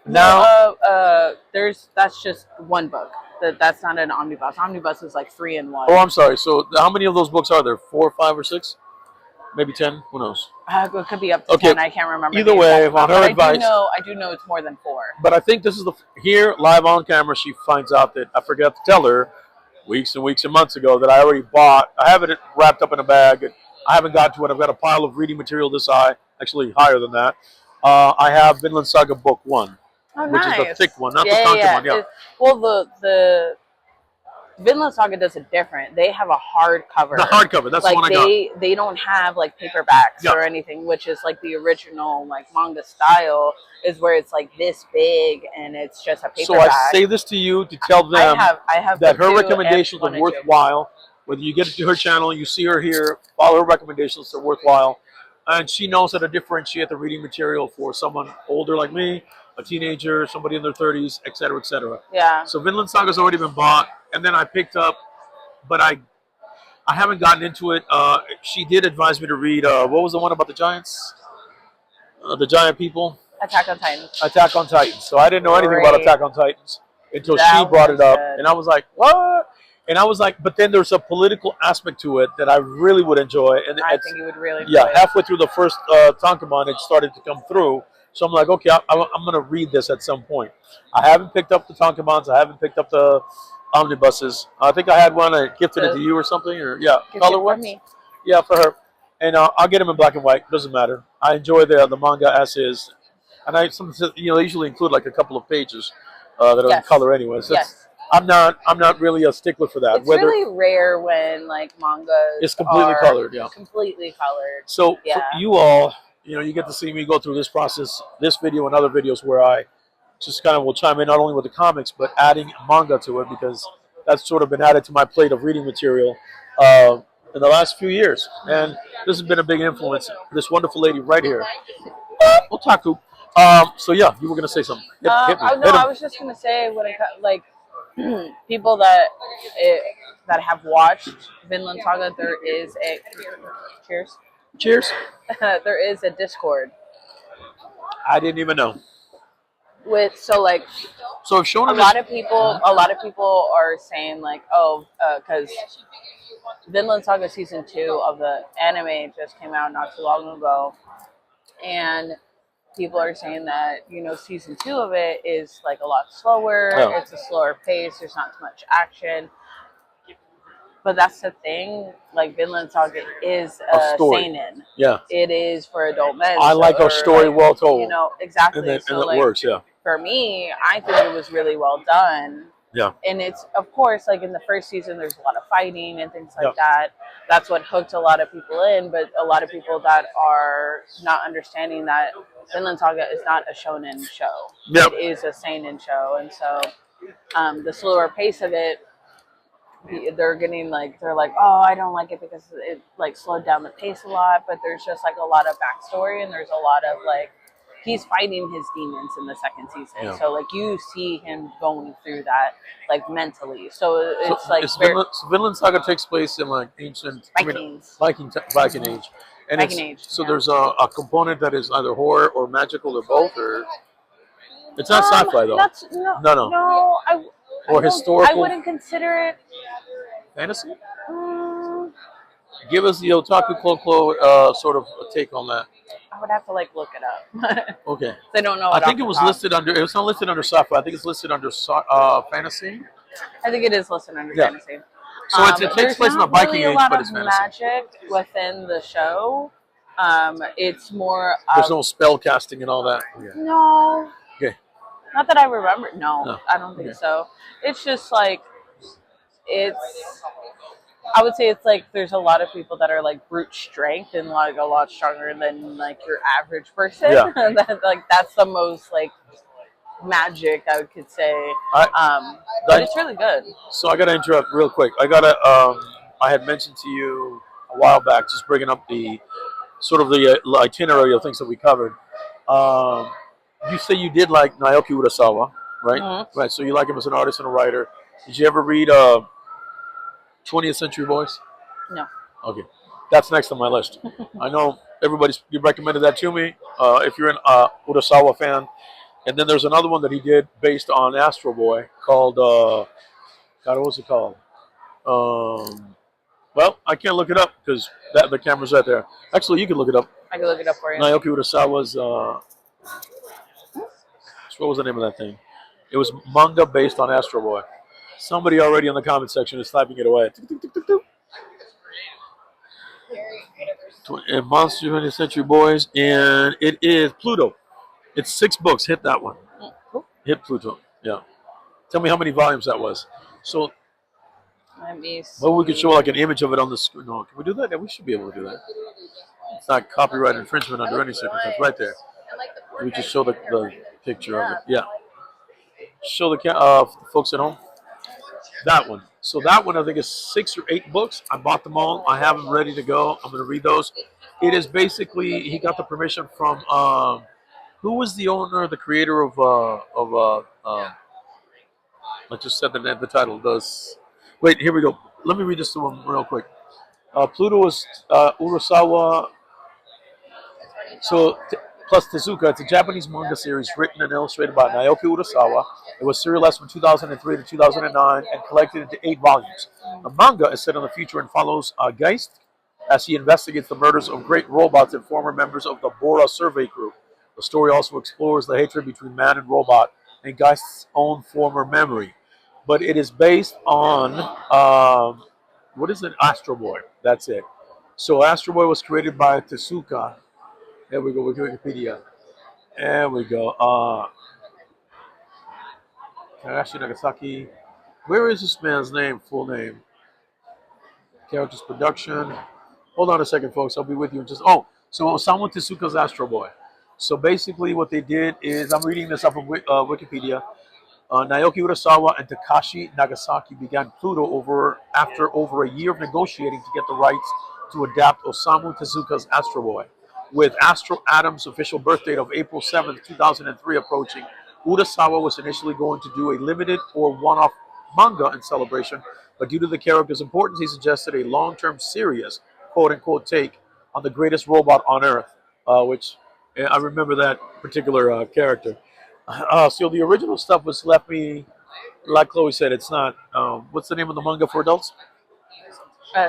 Now, That's just one book. That's not an omnibus. Omnibus is like 3 in oh, 1. I'm sorry. So how many of those books are there? 4, 5, or 6? Maybe 10? Who knows? It could be up to Okay. 10. I can't remember. Either the way, exact on amount, her but advice. I do know it's more than 4. But I think this is here live on camera. She finds out that I forgot to tell her weeks and weeks and months ago that I already bought. I have it wrapped up in a bag. I haven't got to it. I've got a pile of reading material this high, actually higher than that. I have Vinland Saga Book 1, Oh, which is the nice. thick one, not the Yeah, content yeah. one. Yeah. Well, the Vinland Saga does it different. They have a hardcover. The hardcover. That's like the one I got. they don't have like paperbacks Yeah. or anything, which is like the original like manga style is where it's like this big and it's just a paperback. So I say this to you to tell them I have that the her 2 recommendations and are 1 and 2. worthwhile. Whether you get to her channel, you see her here, follow her recommendations, they're worthwhile. And she knows how to differentiate the reading material for someone older like me, a teenager, somebody in their 30s, et cetera, et cetera. Yeah. So Vinland Saga's already been bought. And then I picked up, but I haven't gotten into it. She did advise me to read, what was the one about the giants? The giant people? Attack on Titans. Attack on Titans. So I didn't know anything about Attack on Titans until That she brought it up. good. And I was like, what? And I was like, but then there's a political aspect to it that I really would enjoy. And I think you would really enjoy yeah, it. halfway through the first Tankemon, it started to come through. So I'm like, okay, I'm going to read this at some point. I haven't picked up the Tankemons. I haven't picked up the omnibuses. I think I had one. I gifted it to you or something. Or yeah, color for ones. me. Yeah, for her. And I'll get them in black and white. Doesn't matter. I enjoy the manga as is. And I usually include like a couple of pages that are in color anyways. Yes. I'm not really a stickler for that. It's really rare when like mangas it's completely colored, yeah. Completely colored. So for you all, you get to see me go through this process, this video and other videos where I just kind of will chime in not only with the comics but adding manga to it because that's sort of been added to my plate of reading material in the last few years. And this has been a big influence. This wonderful lady right here, Otaku. So yeah, you were gonna say something. Hit me. I was just gonna say when it like people that have watched Vinland Saga, there is a cheers. There is a Discord. I didn't even know. So if Shonen a lot of people are saying like, oh, because Vinland Saga season 2 of the anime just came out not too long ago, and people are saying that season 2 of it is like a lot slower. Oh. It's a slower pace. There's not too much action. But that's the thing. Like Vinland Saga is a seinen. Yeah. It is for adult men. I like a story well told. Exactly. And it works. Yeah. For me, I think it was really well done. Yeah. And it's, of course, like in the first season, there's a lot of fighting and things like that. That's what hooked a lot of people in. But a lot of people that are not understanding that Vinland Saga is not a shonen show. Yep. It is a seinen show. And so the slower pace of it, they're like, oh, I don't like it because it like slowed down the pace a lot. But there's just like a lot of backstory and there's a lot of like, he's fighting his demons in the second season. Yeah. So like you see him going through that like mentally. So it's Vinland Saga takes place in like ancient Viking age. And there's a component that is either horror or magical or both, or it's not sci-fi though. No. Or historical. I wouldn't consider it fantasy. Give us the Otaku CloClo sort of a take on that. I would have to like look it up. Okay. I don't know. I think it was listed under. It was not listed under sci-fi. I think it's listed under fantasy. I think it is listed under fantasy. So it takes place in the Viking age, but it's fantasy. There's not really a lot of magic within the show. It's more. There's no spell casting and all that. Yeah. No. Okay. Not that I remember. No, I don't think so. It's just like I would say it's like there's a lot of people that are like brute strength and like a lot stronger than like your average person. Yeah. That's the most like magic I could say. But it's really good. So I gotta interrupt real quick. I had mentioned to you a while back, just bringing up the sort of the itinerary of things that we covered. You say you did like Naoki Urasawa, right? Mm-hmm. Right. So you like him as an artist and a writer. Did you ever read 20th Century Boys? No. Okay. That's next on my list. I know you recommended that to me. If you're an Urasawa fan, And then there's another one that he did based on Astro Boy called God, what was it called? Well, I can't look it up because the camera's right there. Actually, you can look it up. I can look it up for you. Naoki Urasawa's. What was the name of that thing? It was manga based on Astro Boy. Somebody already in the comment section is typing it away. And Monster 20th Century Boys, and it is Pluto. It's 6 books. Hit that one. Hit Pluto. Yeah. Tell me how many volumes that was. So, Let me see. well, we could show like an image of it on the screen. No, can we do that? Yeah, we should be able to do that. It's not copyright infringement under any circumstance. Right there. We just show the picture of it. Yeah. Show the folks at home. That one. So that one I think is 6 or 8 books. I bought them all. I have them ready to go. I'm going to read those. It is basically he got the permission from who was the owner, the creator of I just said the title. Does wait? Here we go. Let me read this to him real quick. Pluto was Urasawa. So, plus Tezuka, it's a Japanese manga series written and illustrated by Naoki Urasawa. It was serialized from 2003 to 2009 and collected into 8 volumes. The manga is set in the future and follows Geist as he investigates the murders of great robots and former members of the Bora survey group. The story also explores the hatred between man and robot and Geist's own former memory. But it is based on, what is it? Astro Boy. That's it. So Astro Boy was created by Tezuka. There we go with Wikipedia. There we go. Takashi Nagasaki. Where is this man's name? Full name. Characters production. Hold on a second, folks. I'll be with you in just. Oh, so Osamu Tezuka's Astro Boy. So basically, what they did is I'm reading this up from Wikipedia. Naoki Urasawa and Takashi Nagasaki began Pluto after over a year of negotiating to get the rights to adapt Osamu Tezuka's Astro Boy. With Astro Atom's official birth date of April 7th, 2003 approaching, Urasawa was initially going to do a limited or one-off manga in celebration, but due to the character's importance, he suggested a long-term serious, quote-unquote, take on the greatest robot on Earth, which I remember that particular character. So the original stuff was left me, like Chloe said, it's not, what's the name of the manga for adults?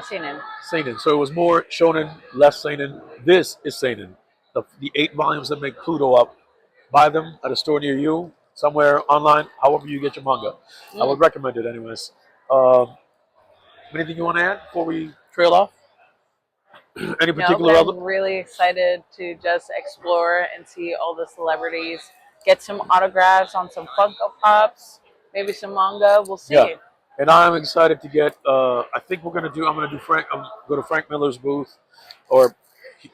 Seinen. Seinen. So it was more shonen, less seinen. This is seinen. The 8 volumes that make Pluto up. Buy them at a store near you, somewhere online, however you get your manga. I would recommend it anyways. Anything you want to add before we trail off? Any particular I'm really excited to just explore and see all the celebrities, get some autographs on some Funko Pops, maybe some manga. We'll see. Yeah. And I'm excited to get. I think I'm going to do Frank. Go to Frank Miller's booth, or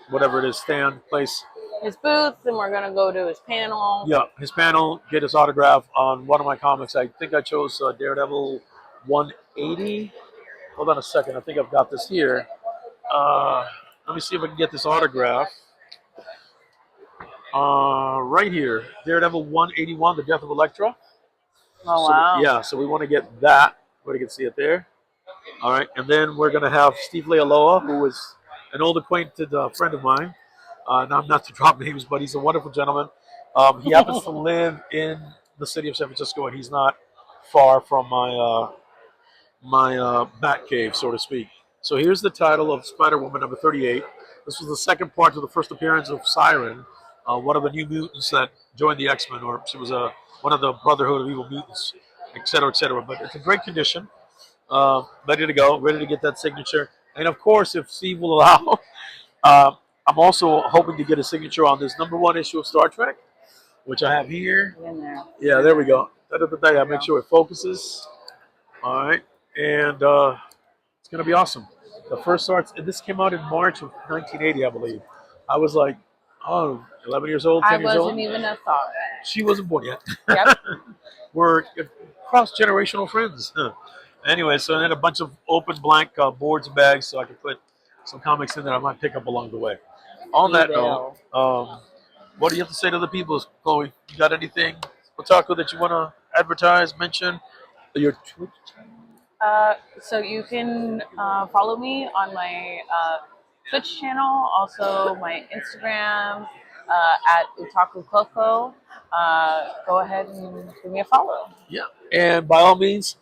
whatever it is, stand place. His booth, and we're gonna go to his panel. Yeah, his panel. Get his autograph on one of my comics. I think I chose Daredevil 180. Hold on a second. I think I've got this here. Let me see if I can get this autograph. Right here, Daredevil 181, The Death of Elektra. Oh, so, wow. Yeah, so we want to get that. Everybody can see it there. All right, and then we're going to have Steve Lealoa, who is an old acquainted friend of mine. Now, not to drop names, but he's a wonderful gentleman. He happens to live in the city of San Francisco, and he's not far from my bat cave, so to speak. So here's the title of Spider-Woman number 38. This was the second part to the first appearance of Siren, one of the new mutants that joined the X-Men, or she was one of the Brotherhood of Evil Mutants, et cetera, et cetera. But it's in great condition, ready to go, ready to get that signature. And of course, if Steve will allow, I'm also hoping to get a signature on this #1 issue of Star Trek, which I have here. In there. Yeah, there we go. I make sure it focuses. All right, and it's going to be awesome. The first starts, and this came out in March of 1980, I believe. I was like, 11 years old, 10 years old. I wasn't even a thought. She wasn't born yet. Yep. We're cross-generational friends. Anyway, so I had a bunch of open blank boards and bags so I could put some comics in that I might pick up along the way. On that note, what do you have to say to the people, Chloe? You got anything, Otaku, that you want to advertise, mention? Your Twitch channel? So you can follow me on my Twitch channel, also my Instagram, at Otaku CloClo. Go ahead and give me a follow. Yeah, and by all means,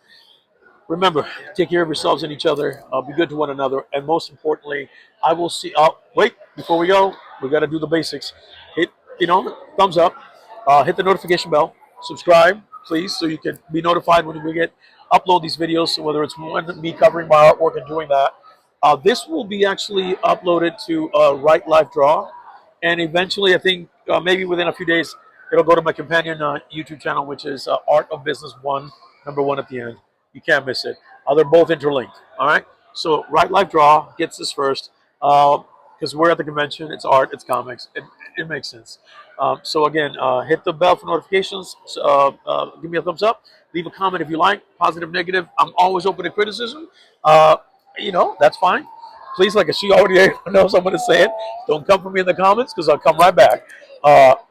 remember, take care of yourselves and each other. Be good to one another, and most importantly, I will see. Oh, wait! Before we go, we got to do the basics. Hit, thumbs up. Hit the notification bell. Subscribe, please, so you can be notified when we upload these videos. So whether it's me covering my artwork and doing that, this will be actually uploaded to Right Life Draw, and eventually, I think maybe within a few days, it'll go to my companion YouTube channel, which is Art of Business One, number 1 at the end. You can't miss it. They're both interlinked. All right. So Right Life Draw gets this first because we're at the convention. It's art. It's comics. It makes sense. So again, hit the bell for notifications. Give me a thumbs up. Leave a comment if you like, positive, negative. I'm always open to criticism. That's fine. Please, like she already knows I'm going to say it. Don't come for me in the comments because I'll come right back.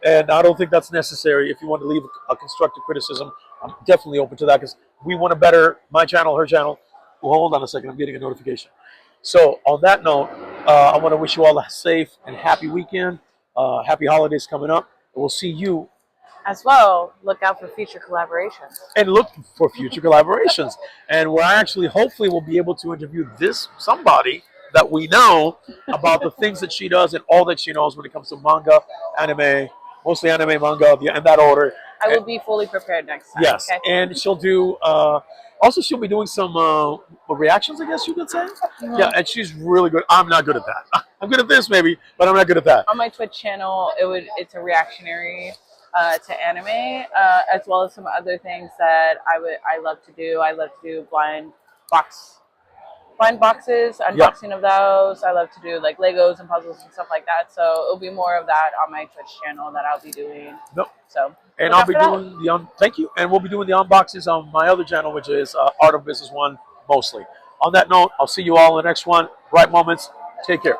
And I don't think that's necessary. If you want to leave a constructive criticism, I'm definitely open to that because we want to better my channel, her channel. Well, hold on a second. I'm getting a notification. So on that note, I want to wish you all a safe and happy weekend. Happy holidays coming up. We'll see you. As well, look out for future collaborations. And look for future collaborations. And where I actually hopefully will be able to interview somebody that we know about the things that she does and all that she knows when it comes to manga, anime, mostly anime, manga, in that order. I will be fully prepared next time. Yes, okay? And she'll do. Also, she'll be doing some reactions, I guess you could say. Mm-hmm. Yeah, and she's really good. I'm not good at that. I'm good at this, maybe, but I'm not good at that. On my Twitch channel, it's a reactionary to anime, as well as some other things that I love to do. I love to do blind boxes, unboxing of those. I love to do like Legos and puzzles and stuff like that. So it'll be more of that on my Twitch channel that I'll be doing. Nope. So and I'll be doing thank you. And we'll be doing the unboxings on my other channel, which is Art of Business One, mostly. On that note, I'll see you all in the next one. Bright moments. Take care.